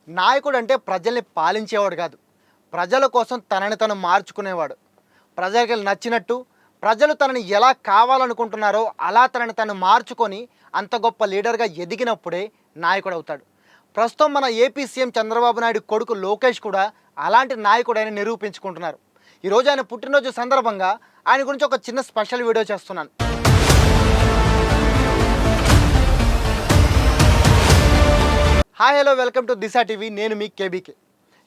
నాయకుడు అంటే ప్రజల్ని పాలించేవాడు కాదు, ప్రజల కోసం తనని తను మార్చుకునేవాడు. ప్రజలకు నచ్చినట్టు ప్రజలు తనని ఎలా కావాలనుకుంటున్నారో అలా తనని తను మార్చుకొని అంత గొప్ప లీడర్గా ఎదిగినప్పుడే నాయకుడు అవుతాడు. ప్రస్తుతం మన ఏపీ సీఎం చంద్రబాబు నాయుడు కొడుకు లోకేష్ కూడా అలాంటి నాయకుడైన నిరూపించుకుంటున్నారు. ఈరోజు ఆయన పుట్టినరోజు సందర్భంగా ఆయన గురించి ఒక చిన్న స్పెషల్ వీడియో చేస్తున్నాను. Hi hello, welcome to Disha TV. నేను మీ కేబీకే.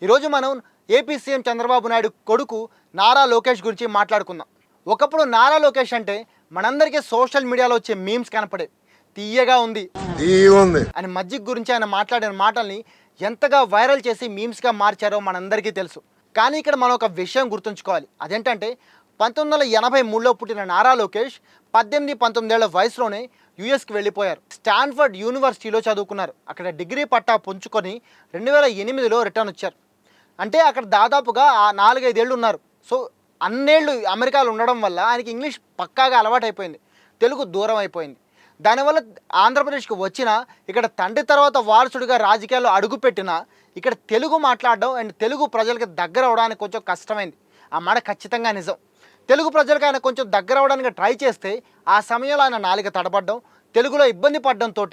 ఈరోజు మనం ఏపీ సీఎం చంద్రబాబు నాయుడు కొడుకు నారా లోకేష్ గురించి మాట్లాడుకుందాం. ఒకప్పుడు నారా లోకేష్ అంటే మనందరికీ సోషల్ మీడియాలో వచ్చే మీమ్స్ కనపడే తీయగా ఉంది అని మజ్జిగ్ గురించి ఆయన మాట్లాడిన మాటల్ని ఎంతగా వైరల్ చేసి మీమ్స్గా మార్చారో మనందరికీ తెలుసు. కానీ ఇక్కడ మనం ఒక విషయం గుర్తుంచుకోవాలి. అదేంటంటే 1983లో పుట్టిన నారా లోకేష్ 18-19 ఏళ్ల వయసులోనే యుఎస్కి వెళ్ళిపోయారు. స్టాన్ఫర్డ్ యూనివర్సిటీలో చదువుకున్నారు. అక్కడ డిగ్రీ పట్టా పుంజుకొని 2008లో రిటర్న్ వచ్చారు. అంటే అక్కడ దాదాపుగా 4-5 ఏళ్ళు ఉన్నారు. సో అన్నేళ్ళు అమెరికాలో ఉండడం వల్ల ఆయనకి ఇంగ్లీష్ పక్కాగా అలవాటైపోయింది, తెలుగు దూరం అయిపోయింది. దానివల్ల ఆంధ్రప్రదేశ్కి వచ్చిన ఇక్కడ తండ్రి తర్వాత వారసుడిగా రాజకీయాల్లో అడుగుపెట్టిన ఇక్కడ తెలుగు మాట్లాడడం అండ్ తెలుగు ప్రజలకి దగ్గర అవడానికి కొంచెం కష్టమైంది. ఆ మాట ఖచ్చితంగా నిజం. తెలుగు ప్రజలకు ఆయన కొంచెం దగ్గర అవడానికి ట్రై చేస్తే ఆ సమయంలో ఆయన నాలుక తడబడ్డం, తెలుగులో ఇబ్బంది పడడంతో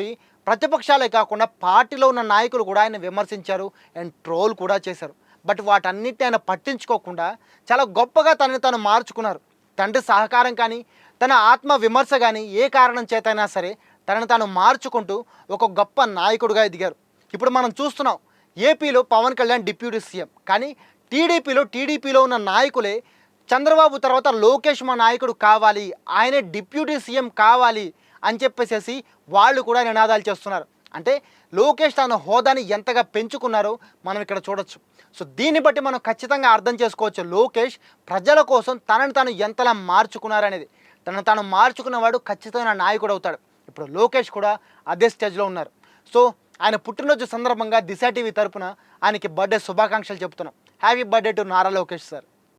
ప్రతిపక్షాలే కాకుండా పార్టీలో ఉన్న నాయకులు కూడా ఆయన విమర్శించారు అండ్ ట్రోల్ కూడా చేశారు. బట్ వాటన్నిటిని ఆయన పట్టించుకోకుండా చాలా గొప్పగా తనని తను మార్చుకున్నారు. తండ్రి సహకారం కానీ తన ఆత్మ విమర్శ కానీ ఏ కారణం చేతైనా సరే తనని తాను మార్చుకుంటూ ఒక గొప్ప నాయకుడిగా ఎదిగారు. ఇప్పుడు మనం చూస్తున్నాం, ఏపీలో పవన్ కళ్యాణ్ డిప్యూటీ సీఎం, కానీ టీడీపీలో ఉన్న నాయకులే చంద్రబాబు తర్వాత లోకేష్ మా నాయకుడు కావాలి, ఆయనే డిప్యూటీ సీఎం కావాలి అని చెప్పేసి వాళ్ళు కూడా నినాదాలు చేస్తున్నారు. అంటే లోకేష్ తన హోదాని ఎంతగా పెంచుకున్నారో మనం ఇక్కడ చూడొచ్చు. సో దీన్ని బట్టి మనం ఖచ్చితంగా అర్థం చేసుకోవచ్చు లోకేష్ ప్రజల కోసం తనని తాను ఎంతలా మార్చుకున్నారనేది. తనను తాను మార్చుకున్నవాడు ఖచ్చితమైన నాయకుడు అవుతాడు. ఇప్పుడు లోకేష్ కూడా అదే స్టేజ్లో ఉన్నారు. సో ఆయన పుట్టినరోజు సందర్భంగా దిశా టీవీ తరపున ఆయనకి బర్త్డే శుభాకాంక్షలు చెప్తున్నాం. Happy birthday to Nara Lokesh sir.